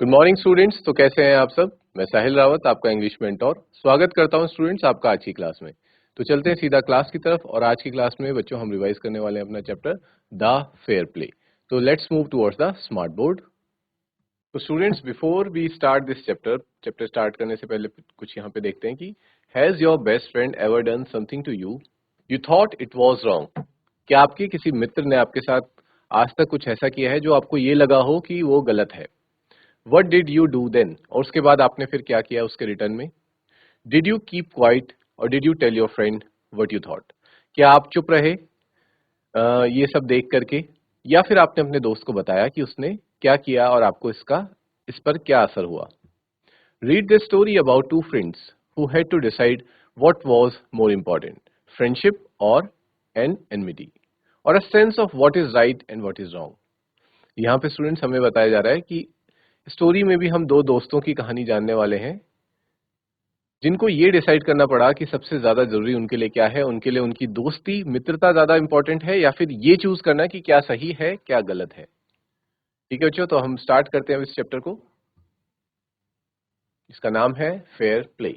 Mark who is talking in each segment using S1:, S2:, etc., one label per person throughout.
S1: Good morning students. तो कैसे हैं आप सब। मैं साहिल रावत, आपका इंग्लिश मेंटोर, स्वागत करता हूं स्टूडेंट्स आपका आज की क्लास में। तो चलते हैं सीधा क्लास की तरफ और आज की क्लास में बच्चों हम रिवाइज करने वाले हैं अपना चैप्टर द फेयर प्ले। तो let's move towards the smart board. तो students before we start this chapter start करने से पहले कुछ यहाँ पे देखते हैं कि has your best friend ever done something to you you thought it was wrong. क्या आपके किसी मित्र ने आपके साथ आज तक कुछ ऐसा किया है जो आपको ये लगा हो कि वो गलत है। What did you do then, और उसके बाद आपने फिर क्या किया उसके रिटर्न में। डिड यू कीप क्वाइट और did you tell your friend what you thought. क्या आप चुप रहे ये सब देख करके, या फिर आपने अपने दोस्त को बताया कि उसने क्या किया और आपको इस पर क्या असर हुआ। Read the story about two friends who had to decide what was more important, friendship और एन एनमिटी, और a sense of what is right and what is wrong. यहाँ पे स्टूडेंट्स हमें बताया जा रहा है कि स्टोरी में भी हम दो दोस्तों की कहानी जानने वाले हैं जिनको ये डिसाइड करना पड़ा कि सबसे ज्यादा जरूरी उनके लिए क्या है। उनके लिए उनकी दोस्ती मित्रता ज्यादा इंपॉर्टेंट है या फिर ये चूज करना कि क्या सही है क्या गलत है। ठीक है बच्चों, तो हम स्टार्ट करते हैं इस चैप्टर को। इसका नाम है fair play.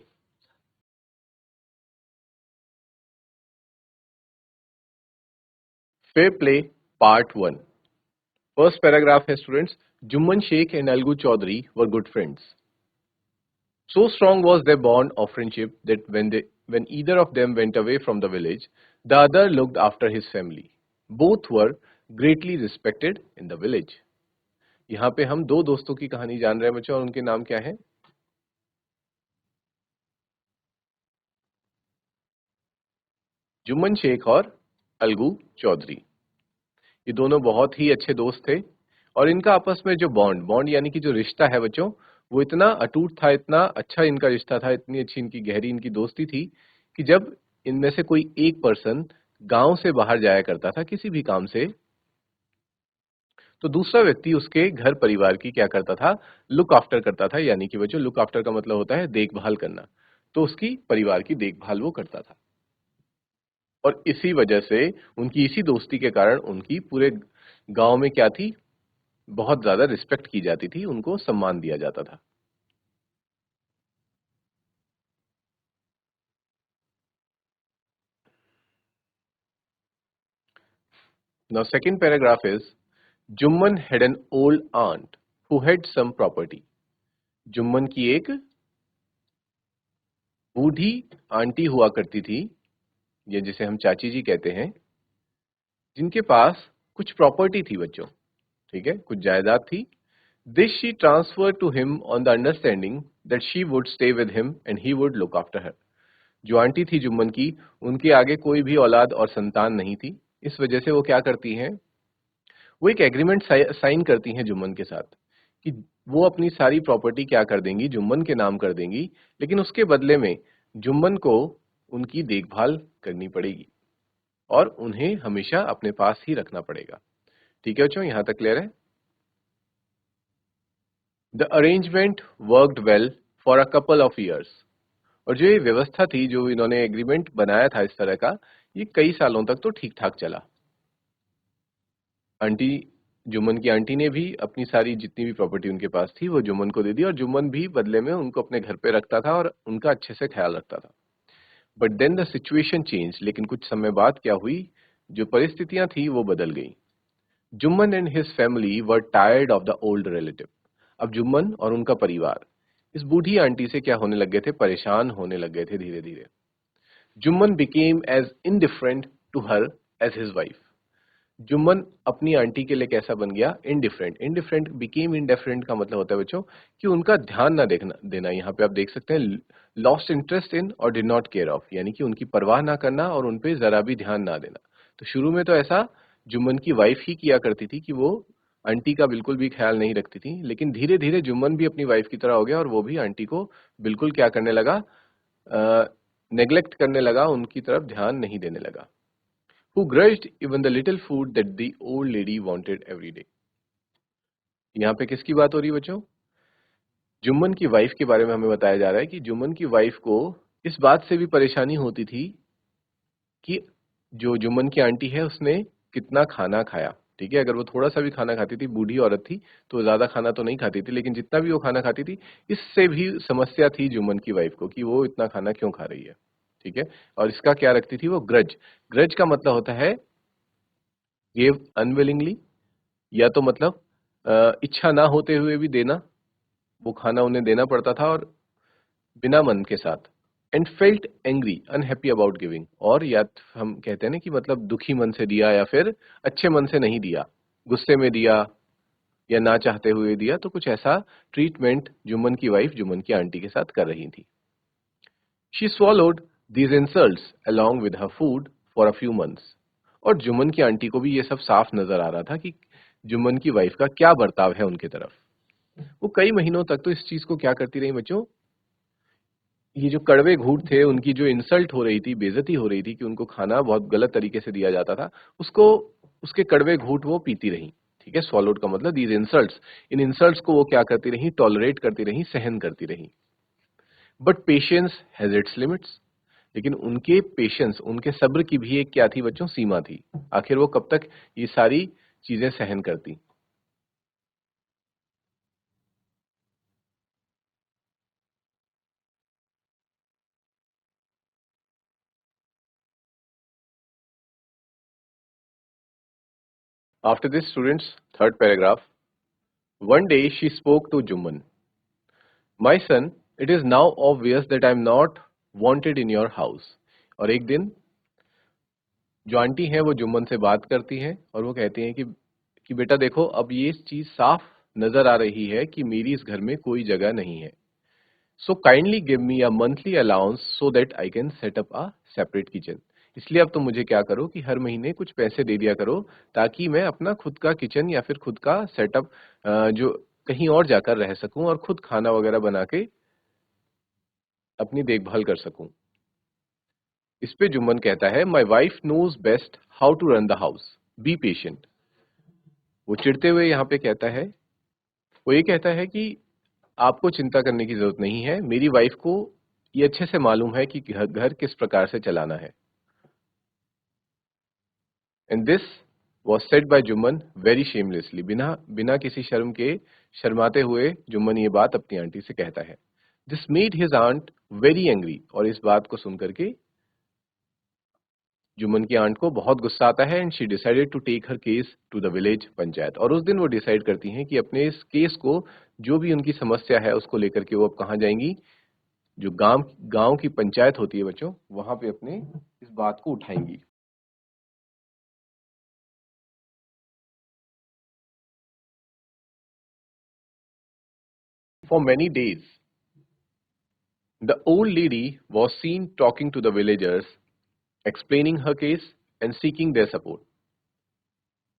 S1: Fair play part 1। First paragraph है students, Jumman Shaikh and Algu Chaudhary were good friends. So strong was their bond of friendship that when either of them went away from the village, the other looked after his family. Both were greatly respected in the village. यहाँ पे हम दो दोस्तों की कहानी जान रहे हैं बच्चों, और उनके नाम क्या है। जुम्मन शेख और अलगू चौधरी। ये दोनों बहुत ही अच्छे दोस्त थे और इनका आपस में जो बॉन्ड बॉन्ड यानी कि जो रिश्ता है बच्चों, वो इतना अटूट था, इतना अच्छा इनका रिश्ता था, इतनी अच्छी इनकी गहरी इनकी दोस्ती थी कि जब इनमें से कोई एक पर्सन गांव से बाहर जाया करता था किसी भी काम से, तो दूसरा व्यक्ति उसके घर परिवार की क्या करता था, लुक आफ्टर करता था। यानी कि बच्चों लुक आफ्टर का मतलब होता है देखभाल करना, तो उसकी परिवार की देखभाल वो करता था। और इसी वजह से उनकी इसी दोस्ती के कारण उनकी पूरे गांव में क्या थी, बहुत ज्यादा रिस्पेक्ट की जाती थी, उनको सम्मान दिया जाता था। Now second paragraph is, Jumman had an old aunt who had sum property. Jumman की एक बूढ़ी आंटी हुआ करती थी, ये जिसे हम चाची जी कहते हैं, जिनके पास कुछ प्रॉपर्टी थी बच्चों। ठीक है, कुछ जायदाद थी। This she transfer to him on the understanding that she would stay with him and he would look after her. जो आंटी थी जुम्मन की, उनके आगे कोई भी औलाद और संतान नहीं थी। इस वजह से वो क्या करती हैं, वो एक एग्रीमेंट साइन करती हैं जुम्मन के साथ कि वो अपनी सारी प्रॉपर्टी क्या कर देंगी, जुम्मन के नाम कर देंगी, लेकिन उसके बदले में जुम्मन को उनकी देखभाल करनी पड़ेगी और उन्हें हमेशा अपने पास ही रखना पड़ेगा। ठीक है बच्चों, यहां तक क्लियर है। The arrangement worked well for a couple of years. और जो ये व्यवस्था थी, जो इन्होंने एग्रीमेंट बनाया था इस तरह का, ये कई सालों तक तो ठीक ठाक चला। आंटी, जुम्मन की आंटी ने भी अपनी सारी जितनी भी प्रॉपर्टी उनके पास थी वो जुम्मन को दे दी, और जुम्मन भी बदले में उनको अपने घर पे रखता था और उनका अच्छे से ख्याल रखता था। But then the situation change. लेकिन कुछ समय बाद क्या हुई, जो परिस्थितियां थी वो बदल गई। Jumman and his family were tired of the old relative. अब जुम्मन और उनका परिवार इस बूढ़ी आंटी से क्या होने लग गए थे, परेशान होने लग गए थे धीरे धीरे। Jumman became as indifferent to her as his wife. Jumman अपनी आंटी के लिए कैसा बन गया, इनडिफरेंट। इनडिफरेंट बिकेम इनडिफरेंट का मतलब होता है बच्चों कि उनका ध्यान ना देखना देना। यहाँ पे आप देख सकते हैं, लॉस्ट इंटरेस्ट इन और डिड नॉट केयर ऑफ, यानी कि उनकी परवाह ना करना और उन पे जरा भी ध्यान ना देना। तो शुरू में तो ऐसा जुम्मन की वाइफ ही किया करती थी कि वो आंटी का बिल्कुल भी ख्याल नहीं रखती थी, लेकिन धीरे धीरे जुम्मन भी अपनी वाइफ की तरह हो गया और वो भी आंटी को बिल्कुल क्या करने लगा, नेग्लेक्ट करने लगा, उनकी तरफ ध्यान नहीं देने लगा। Who grudged even the little food that the old lady wanted every day। यहाँ पे किसकी बात हो रही है बच्चों, जुम्मन की वाइफ के बारे में हमें बताया जा रहा है कि जुम्मन की वाइफ को इस बात से भी परेशानी होती थी कि जो जुम्मन की आंटी है उसने कितना खाना खाया। ठीक है। अगर वो थोड़ा सा भी खाना खाती थी, बूढ़ी औरत थी, तो ज्यादा खाना तो नहीं खाती थी, लेकिन जितना भी वो खाना खाती थी, इससे भी समस्या थी जुम्मन की वाइफ को कि वो इतना खाना क्यों खा रही है। ठीक है। और इसका क्या रखती थी वो, ग्रज। ग्रज का मतलब होता है गिव अनविलिंगली, या तो मतलब इच्छा ना होते हुए भी देना, वो खाना उन्हें देना पड़ता था और बिना मन के साथ। And felt angry unhappy about giving, और या हम कहते हैं ना कि मतलब दुखी मन से दिया या फिर अच्छे मन से नहीं दिया, गुस्से में दिया या ना चाहते हुए दिया, तो कुछ ऐसा ट्रीटमेंट जुम्मन की वाइफ जुम्मन की आंटी के साथ कर रही थी। She swallowed these insults along with her food for a few months। और जुम्मन की आंटी को भी ये सब साफ नजर आ रहा था कि जुम्मन की वाइफ का क्या बर्ताव है उनके तरफ। वो कई महीनों तक तो इस चीज को क्या करती रही बच्चों, ये जो कड़वे घूंट थे, उनकी जो इंसल्ट हो रही थी, बेइज्जती हो रही थी कि उनको खाना बहुत गलत तरीके से दिया जाता था, उसको, उसके कड़वे घूंट वो पीती रही। ठीक है। स्वॉलोड का मतलब दीज इंसल्ट्स, इन इंसल्ट्स को वो क्या करती रही, टॉलरेट करती रही, सहन करती रही। But patience has its limits. लेकिन उनके पेशेंस, उनके सब्र की भी एक क्या थी बच्चों, सीमा थी। आखिर वो कब तक ये सारी चीजें सहन करती। After this students, third paragraph. One day she spoke to Jumman, my son, it is now obvious that I am not wanted in your house. और एक दिन जो आंटी हैं वो जुम्मन से बात करती हैं और वो कहती हैं कि बेटा देखो, अब ये चीज साफ नजर आ रही है कि मेरी इस घर में कोई जगह नहीं है। So kindly give me a monthly allowance so that I can set up a separate kitchen. इसलिए अब तुम मुझे क्या करो कि हर महीने कुछ पैसे दे दिया करो, ताकि मैं अपना खुद का किचन या फिर खुद का सेटअप जो कहीं और जाकर रह सकूं और खुद खाना वगैरह बना के अपनी देखभाल कर सकूं। इस पे जुम्मन कहता है, my wife knows best how to run the house, be patient. वो चिढ़ते हुए यहाँ पे कहता है, वो ये कहता है कि आपको चिंता करने की जरूरत नहीं है, मेरी वाइफ को ये अच्छे से मालूम है कि घर किस प्रकार से चलाना है। And this was said bye Jumman very shamelessly, बिना बिना किसी शर्म के, शर्माते हुए जुम्मन ये बात अपनी आंटी से कहता है। This made his aunt very angry, और इस बात को सुनकर के जुम्मन की आंट को बहुत गुस्सा आता है। And she decided to take her case to the village panchayat, और उस दिन वो डिसाइड करती हैं कि अपने इस केस को, जो भी उनकी समस्या है उसको लेकर के वो अब कहाँ जाएंगी, जो गांव गांव की पंचायत होती है बच्चों, वहां पे अपने इस बात को उठाएंगी। For many days the old lady was seen talking to the villagers, explaining her case and seeking their support.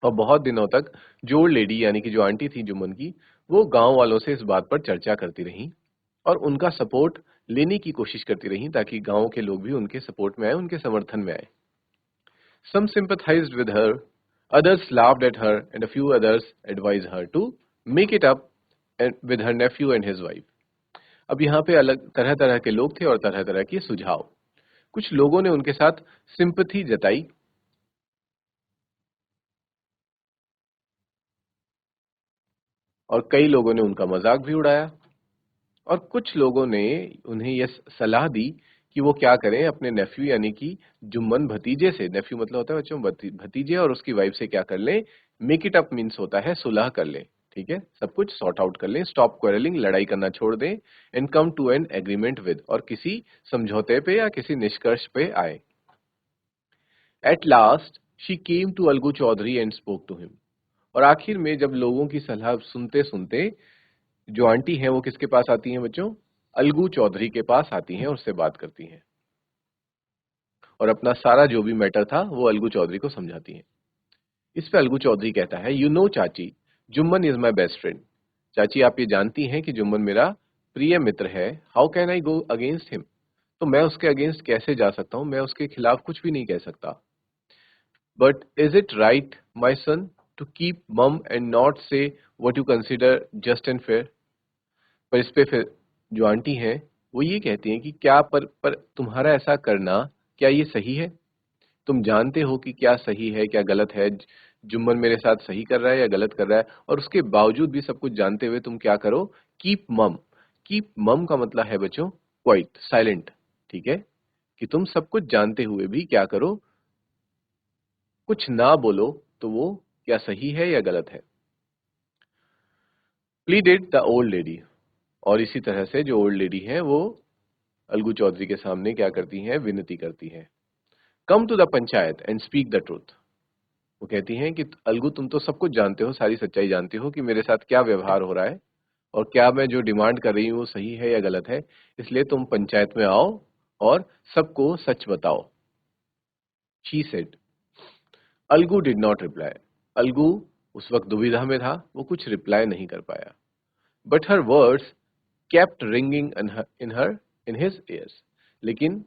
S1: और बहुत दिनों तक जो ओल्ड लेडी यानी कि जो आंटी थी जुम्मन की, वो गांव वालों से इस बात पर चर्चा करती रही और उनका सपोर्ट लेने की कोशिश करती रही, ताकि गांव के लोग भी उनके सपोर्ट में आए, उनके समर्थन में आए। Some sympathized with her, others laughed at her, and a few others advised her to make it up with her nephew and his wife. अब यहाँ पे अलग तरह तरह के लोग थे और तरह तरह के सुझाव। कुछ लोगों ने उनके साथ सिंपथी जताई और कई लोगों ने उनका मजाक भी उड़ाया, और कुछ लोगों ने उन्हें यह सलाह दी कि वो क्या करें, अपने नेफ्यू यानी कि जुम्मन भतीजे से, नेफ्यू मतलब होता है बच्चों भतीजे, और उसकी वाइफ से क्या कर लें, मेक इट अप मीन्स होता है सुलह कर लें। ठीक है, सब कुछ सॉर्ट आउट कर लें, स्टॉप क्वेरलिंग, लड़ाई करना छोड़ दें, and come to an agreement with, और किसी समझौते पे या किसी निष्कर्ष पे आए। At last she came to Algu Chaudhary and spoke to him. और आखिर में जब लोगों की सलाह सुनते सुनते जो आंटी हैं वो किसके पास आती हैं बच्चों, अलगू चौधरी के पास आती हैं और उससे बात करती हैं और अपना सारा जो भी मैटर था वो अलगू चौधरी को समझाती हैं। इस पे अलगू चौधरी कहता है, यू नो चाची, Jumman is my best friend. चाची आप ये जानती हैं कि जुम्मन मेरा प्रिय मित्र है। How can I go against him, तो मैं उसके अगेंस्ट कैसे जा सकता हूँ, मैं उसके खिलाफ कुछ भी नहीं कह सकता। But is it right my son to keep mum and not say what you consider just and fair. पर इस पे फिर जो आंटी हैं वो ये कहती हैं कि क्या पर तुम्हारा ऐसा करना, क्या ये सही है? तुम जानते हो कि क्या सही है क्या गलत है। जुम्मन मेरे साथ सही कर रहा है या गलत कर रहा है, और उसके बावजूद भी सब कुछ जानते हुए तुम क्या करो, कीप मम। कीप मम का मतलब है बच्चों क्वाइट, साइलेंट। ठीक है, कि तुम सब कुछ जानते हुए भी क्या करो, कुछ ना बोलो, तो वो क्या सही है या गलत है। प्लीडेड द ओल्ड लेडी, और इसी तरह से जो ओल्ड लेडी है वो अलगू चौधरी के सामने क्या करती हैं, विनती करती हैं। Come to the panchayat and speak the truth. वो कहती हैं कि अलगू तुम तो सब कुछ जानते हो, सारी सच्चाई जानते हो कि मेरे साथ क्या व्यवहार हो रहा है और क्या मैं जो डिमांड कर रही हूँ वो सही है या गलत है, इसलिए तुम पंचायत में आओ और सबको सच बताओ। She said. Algu did not reply. Algu उस वक्त दुविधा में था, वो कुछ रिप्लाई नहीं कर पाया। But her words kept ringing in his years. लेकिन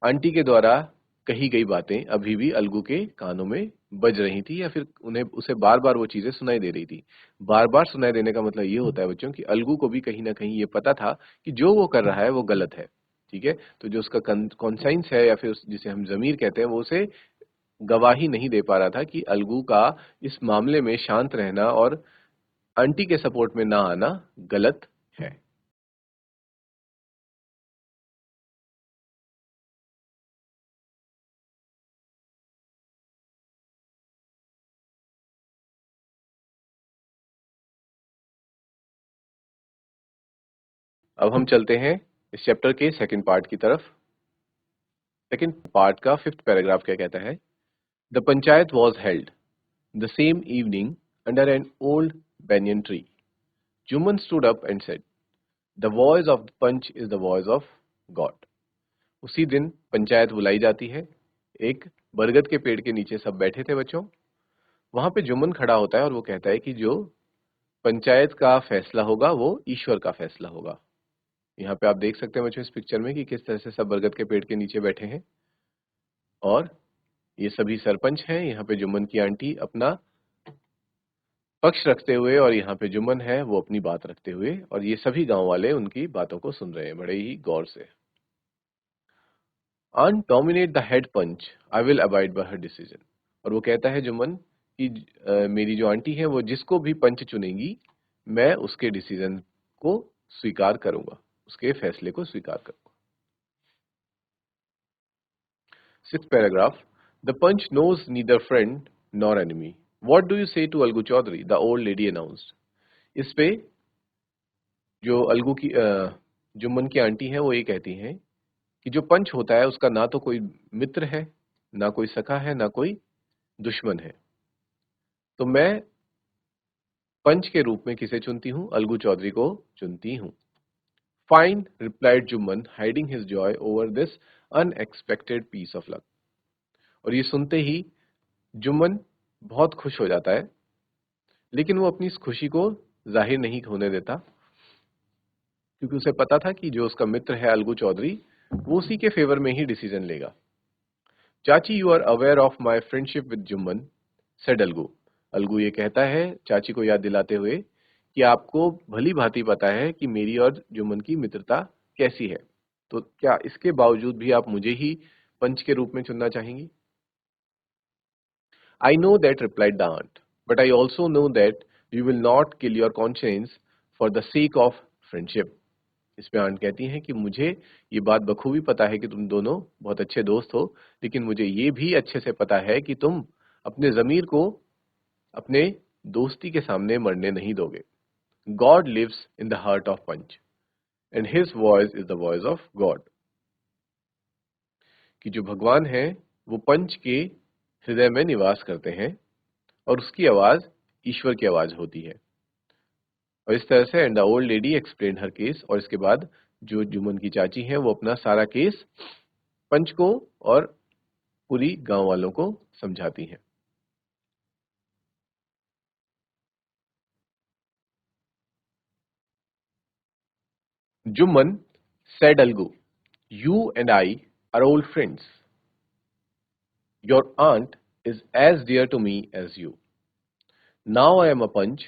S1: आंटी के द्वारा कही गई बातें अभी भी अलगू के कानों में बज रही थी, या फिर उन्हें उसे बार बार वो चीजें सुनाई दे रही थी। बार बार सुनाई देने का मतलब ये होता है बच्चों कि अलगू को भी कहीं ना कहीं ये पता था कि जो वो कर रहा है वो गलत है। ठीक है, तो जो उसका कॉन्साइंस है या फिर जिसे हम जमीर कहते हैं, वो उसे गवाही नहीं दे पा रहा था कि अलगू का इस मामले में शांत रहना और आंटी के सपोर्ट में ना आना गलत है। अब हम चलते हैं इस चैप्टर के सेकंड पार्ट की तरफ। सेकंड पार्ट का फिफ्थ पैराग्राफ क्या कहता है। The panchayat was held the same evening under an old banyan tree. Juman stood up and said, "The voice of the punch is the voice of God." उसी दिन पंचायत बुलाई जाती है। एक बरगद के पेड़ के नीचे सब बैठे थे बच्चों। वहां पे जुम्मन खड़ा होता है और वो कहता है कि जो पंचायत का फैसला होगा वो ईश्वर का फैसला होगा। यहाँ पे आप देख सकते हैं बच्चों इस पिक्चर में कि किस तरह से सब बरगद के पेड़ के नीचे बैठे हैं, और ये सभी सरपंच हैं। यहाँ पे जुम्मन की आंटी अपना पक्ष रखते हुए, और यहाँ पे जुम्मन है वो अपनी बात रखते हुए, और ये सभी गांव वाले उनकी बातों को सुन रहे हैं बड़े ही गौर से। And nominate the head panch, I will abide by her decision. और वो कहता है जुम्मन कि मेरी जो आंटी है वो जिसको भी पंच चुनेगी, मैं उसके डिसीजन को स्वीकार करूंगा, उसके फैसले को स्वीकार करूंगा। Sixth paragraph. The panch knows neither friend nor enemy, what do you say to Algu Chaudhary, the old lady announced. इस पे जो अलगू की जुम्मन की आंटी है वो ये कहती हैं कि जो पंच होता है उसका ना तो कोई मित्र है, ना कोई सखा है, ना कोई दुश्मन है, तो मैं पंच के रूप में किसे चुनती हूँ, अलगू चौधरी को चुनती हूँ। Fine, replied Jumman hiding his joy over this unexpected piece of luck. और ये सुनते ही जुम्मन बहुत खुश हो जाता है, लेकिन वो अपनी इस खुशी को जाहिर नहीं होने देता, क्योंकि उसे पता था कि जो उसका मित्र है अलगू चौधरी, वो उसी के फेवर में ही डिसीजन लेगा। Chachi, you are aware of my friendship with Jumman, said Algu. Algu ये कहता है चाची को याद दिलाते हुए कि आपको भली भांति पता है कि मेरी और जुम्मन की मित्रता कैसी है, तो क्या इसके बावजूद भी आप मुझे ही पंच के रूप में चुनना चाहेंगी। I know that, replied the aunt, but I also know that you will not kill your conscience for the sake of friendship. इसमें आंट कहती हैं कि मुझे ये बात बखूबी पता है कि तुम दोनों बहुत अच्छे दोस्त हो, लेकिन मुझे ये भी अच्छे से पता है कि तुम अपने जमीर को अपने दोस्ती के सामने मरने नहीं दोगे। God lives in the heart of panch and his voice is the voice of God. कि जो भगवान है वो पंच के हृदय में निवास करते हैं, और उसकी आवाज ईश्वर की आवाज होती है। और इस तरह से and the old lady explain her case, और इसके बाद जो जुम्मन की चाची हैं वो अपना सारा केस पंच को और पूरी गांव वालों को समझाती हैं। Jumman said Algu, you and I are old friends. Your aunt is as dear to me as you. Now I am a punch.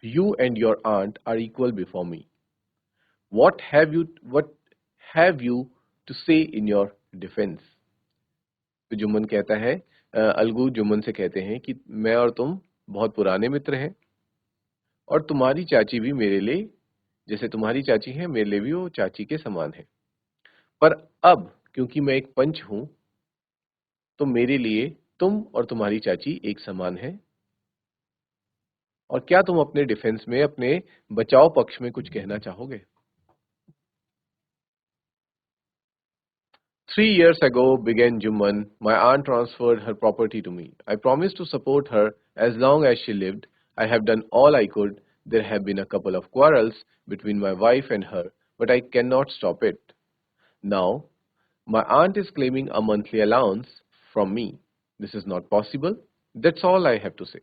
S1: You and your aunt are equal before me. What have you to say in your defense? तो जुम्मन कहता है अलगू जुम्मन से कहते हैं कि मैं और तुम बहुत पुराने मित्र हैं और तुम्हारी चाची भी मेरे लिए, जैसे तुम्हारी चाची है मेरे लिए भी वो चाची के समान है। पर अब क्योंकि मैं एक पंच हूं तो मेरे लिए तुम और तुम्हारी चाची एक समान है। और क्या तुम अपने डिफेंस में, अपने बचाव पक्ष में कुछ कहना चाहोगे? 3 years ago, began Juman, my aunt transferred her property to me. I promised to support her as long as she lived. I have done all I could. There have been a couple of quarrels between my wife and her, but I cannot stop it. Now, my aunt is claiming a monthly allowance from me. This is not possible. That's all I have to say.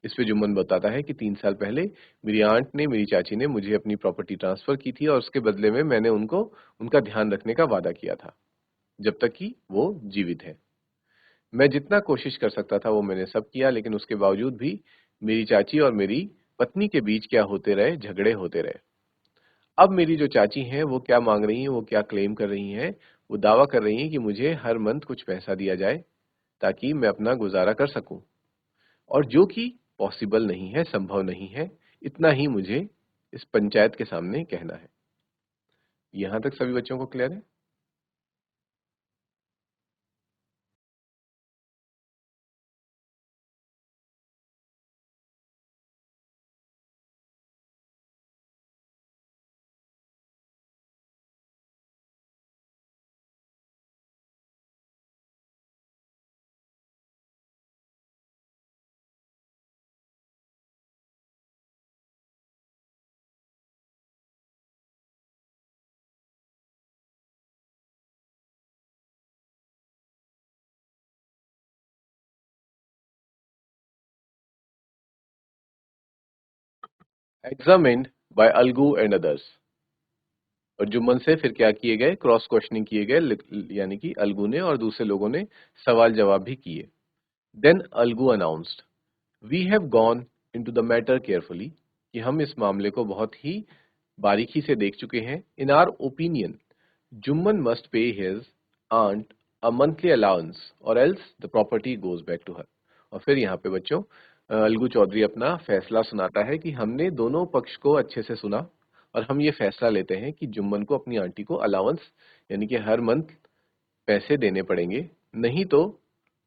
S1: इस पे जुम्मन बताता है कि 3 साल पहले मेरी aunt ने, मेरी चाची ने मुझे अपनी प्रॉपर्टी ट्रांसफर की थी और उसके बदले में मैंने उनको उनका ध्यान रखने का वादा किया था जब तक कि वो जीवित है। मैं जितना कोशिश कर सकता था वो मैंने सब किया, लेकिन उसके बावजूद भी मेरी चाची और मेरी पत्नी के बीच क्या होते रहे, झगड़े होते रहे। अब मेरी जो चाची हैं वो क्या मांग रही हैं, वो क्या क्लेम कर रही हैं, वो दावा कर रही हैं कि मुझे हर मंथ कुछ पैसा दिया जाए ताकि मैं अपना गुजारा कर सकूं, और जो कि पॉसिबल नहीं है, संभव नहीं है। इतना ही मुझे इस पंचायत के सामने कहना है। यहां तक सभी बच्चों को क्लियर है? Examined bye Algu and others. और जुम्मन से फिर क्या किए गए, क्रॉस क्वेश्चनिंग किए गए, यानी कि अलगू ने और दूसरे लोगों ने सवाल जवाब भी किए। Then Algu announced, we have gone into the matter carefully, कि हम इस मामले को बहुत ही बारीकी से देख चुके हैं। In our opinion Jumman must pay his aunt a monthly allowance और else the property goes back to her. और फिर यहाँ पे बच्चों अलगू चौधरी अपना फैसला सुनाता है कि हमने दोनों पक्ष को अच्छे से सुना और हम ये फैसला लेते हैं कि जुम्मन को अपनी आंटी को अलाउंस, यानी कि हर मंथ पैसे देने पड़ेंगे, नहीं तो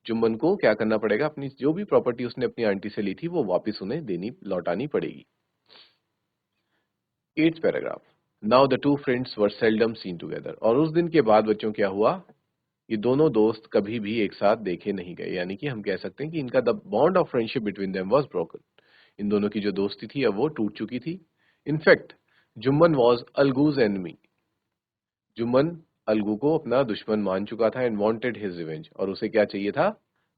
S1: जुम्मन को क्या करना पड़ेगा, अपनी जो भी प्रॉपर्टी उसने अपनी आंटी से ली थी वो वापस उन्हें देनी, लौटानी पड़ेगी। 8th paragraph, now the two friends were seldom seen together. और उस दिन के बाद बच्चों क्या हुआ, ये दोनों दोस्त कभी भी एक साथ देखे नहीं गए, यानी कि हम कह सकते हैं कि इनका the bond of friendship between them was broken. इन दोनों की जो दोस्ती थी अब वो टूट चुकी थी। In fact Jumman was Algu's enemy. Jumman Algu को अपना दुश्मन मान चुका था एंड वांटेड हिज रिवेंज। और उसे क्या चाहिए था,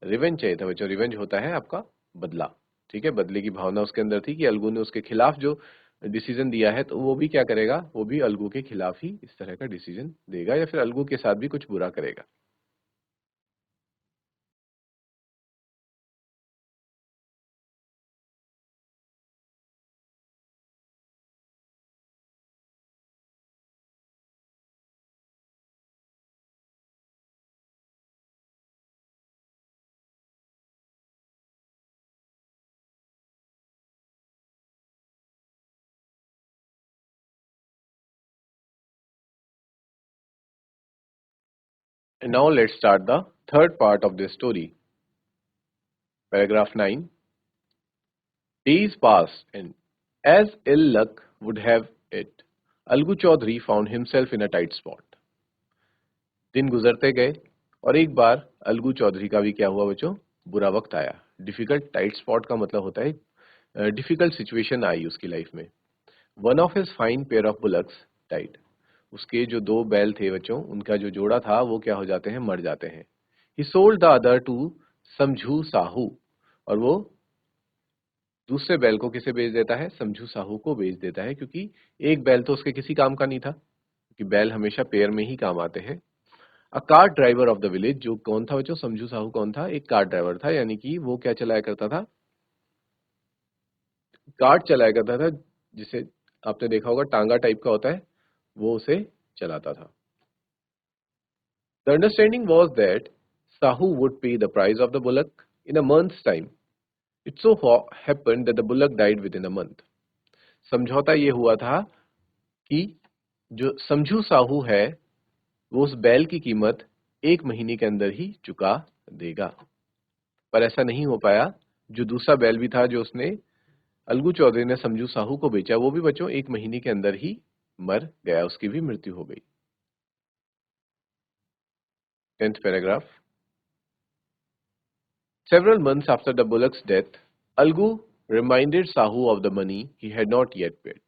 S1: रिवेंज चाहिए था बच्चों। रिवेंज होता है आपका बदला, ठीक है। बदले की भावना उसके अंदर थी कि अलगू ने उसके खिलाफ जो डिसीजन दिया है तो वो भी क्या करेगा, वो भी अलगू के खिलाफ ही इस तरह का डिसीजन देगा या फिर अलगू के साथ भी कुछ बुरा करेगा। And now let's start the third part of this story. Paragraph 9. Days passed, and as ill luck would have it, Algu Chaudhary found himself in a tight spot. दिन गुजरते गए और एक बार अलगू चौधरी का भी क्या हुआ बच्चों, बुरा वक्त आया। डिफिकल्ट, टाइट स्पॉट का मतलब होता है डिफिकल्ट सिचुएशन आई उसकी लाइफ में। One of his fine pair of bullocks died. उसके जो दो बैल थे बच्चों, उनका जो जोड़ा था वो क्या हो जाते हैं, मर जाते हैं। He sold the other to Samjhu Sahu. और वो दूसरे बैल को किसे बेच देता है, समझू साहू को बेच देता है, क्योंकि एक बैल तो उसके किसी काम का नहीं था, क्योंकि बैल हमेशा पेयर में ही काम आते हैं। A car driver of the village, जो कौन था बच्चों, समझू साहू कौन था, एक कार ड्राइवर था, यानी कि वो क्या चलाया करता था, कार्ट चलाया करता था, जिसे आपने देखा होगा टांगा टाइप का होता है, वो उसे चलाता था। The understanding was that Sahu would pay the price of the bullock in a month's time. It so happened that the bullock died within a month. समझौता ये हुआ था कि जो समझू साहू है वो उस बैल की कीमत 1 महीने के अंदर ही चुका देगा, पर ऐसा नहीं हो पाया। जो दूसरा बैल भी था जो उसने अलगू चौधरी ने समझू साहू को बेचा, वो भी बच्चों 1 महीने के अंदर ही मर गया, उसकी भी मृत्यु हो गई। 10th paragraph. Several months after the bullock's death, Algu reminded Sahu of the money he had not yet paid.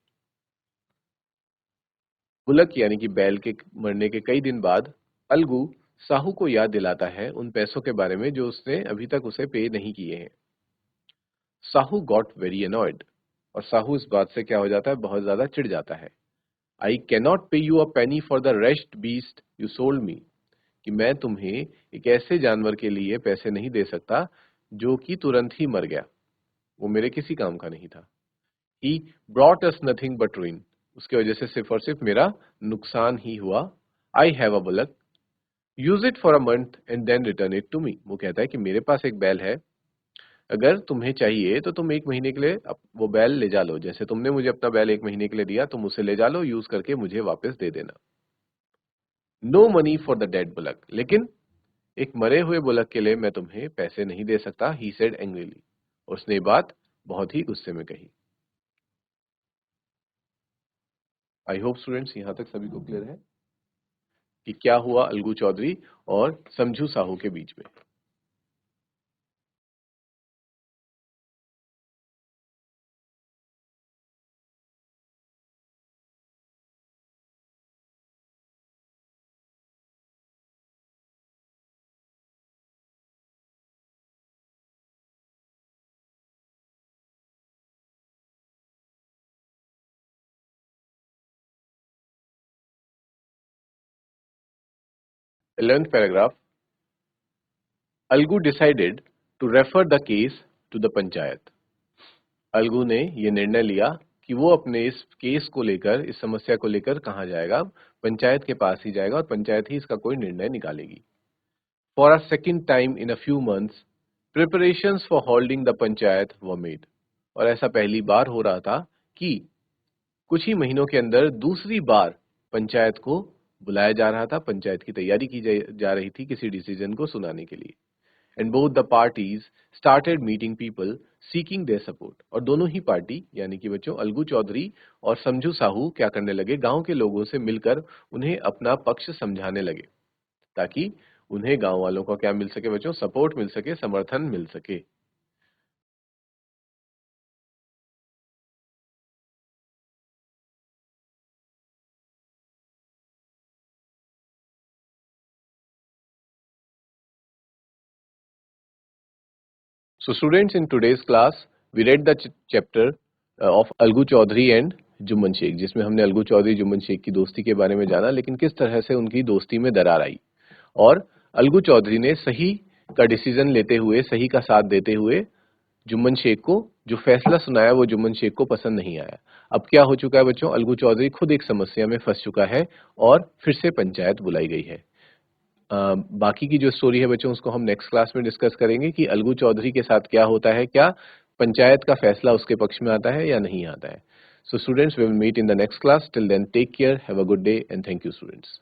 S1: Bullock यानी कि बैल के मरने के कई दिन बाद अलगू साहू को याद दिलाता है उन पैसों के बारे में जो उसने अभी तक उसे पे नहीं किए हैं। साहू गॉट वेरी अनॉयड, और साहू इस बात से क्या हो जाता है, बहुत ज्यादा चिढ़ जाता है। I cannot pay you a penny for the rest beast you sold me, कि मैं तुम्हें एक ऐसे जानवर के लिए पैसे नहीं दे सकता जो कि तुरंत ही मर गया, वो मेरे किसी काम का नहीं था। He brought us nothing but ruin, उसकी वजह से सिर्फ और सिर्फ मेरा नुकसान ही हुआ। I have a bullock, use it for a month and then return it to me. वो कहता है कि मेरे पास एक बैल है, अगर तुम्हें चाहिए तो तुम 1 महीने के लिए वो बैल ले जा लो, जैसे तुमने मुझे अपना बैल 1 महीने के लिए दिया, तुम उसे ले जा लो, यूज करके मुझे वापस दे देना। No money for the dead bullock, लेकिन एक मरे हुए बुलक के लिए मैं तुम्हें पैसे नहीं दे सकता। ही सेड एंग्रीली, उसने ये बात बहुत ही गुस्से में कही। आई होप स्टूडेंट्स यहाँ तक सभी को क्लियर है कि क्या हुआ अलगू चौधरी और समझू साहू के बीच में। Eleventh paragraph. Algu decided to refer the case to the panchayat. अलगू ने ये निर्णय लिया कि वो अपने इस केस को लेकर, इस समस्या को लेकर कहाँ जाएगा, पंचायत के पास ही जाएगा और पंचायत ही इसका कोई निर्णय निकालेगी। For a second time in a few months preparations for holding the panchayat were made, और ऐसा पहली बार हो रहा था कि कुछ ही महीनों के अंदर दूसरी बार पंचायत को बुलाया जा रहा था, पंचायत की तैयारी की जा रही थी किसी डिसीजन को सुनाने के लिए। And both the parties started meeting people seeking their support, और दोनों ही पार्टी यानी कि बच्चों अलगू चौधरी और समझू साहू क्या करने लगे, गांव के लोगों से मिलकर उन्हें अपना पक्ष समझाने लगे, ताकि उन्हें गांव वालों का क्या मिल सके बच्चों, सपोर्ट मिल सके, समर्थन मिल सके। So students, in today's class, we read the chapter of Algu Chaudhary and Jumman Shaikh, जिसमें हमने अलगू चौधरी जुम्मन शेख की दोस्ती के बारे में जाना, लेकिन किस तरह से उनकी दोस्ती में दरार आई और अलगू चौधरी ने सही का डिसीजन लेते हुए, सही का साथ देते हुए जुम्मन शेख को जो फैसला सुनाया वो जुम्मन शेख को पसंद नहीं आया। अब क्या हो चुका है बच्चों, अलगू चौधरी खुद एक समस्या में फंस चुका है और फिर से पंचायत बुलाई गई है। बाकी की जो स्टोरी है बच्चों उसको हम नेक्स्ट क्लास में डिस्कस करेंगे कि अलगू चौधरी के साथ क्या होता है, क्या पंचायत का फैसला उसके पक्ष में आता है या नहीं आता है। So students, we will meet in the next class. Till then take care, have a good day and thank you students.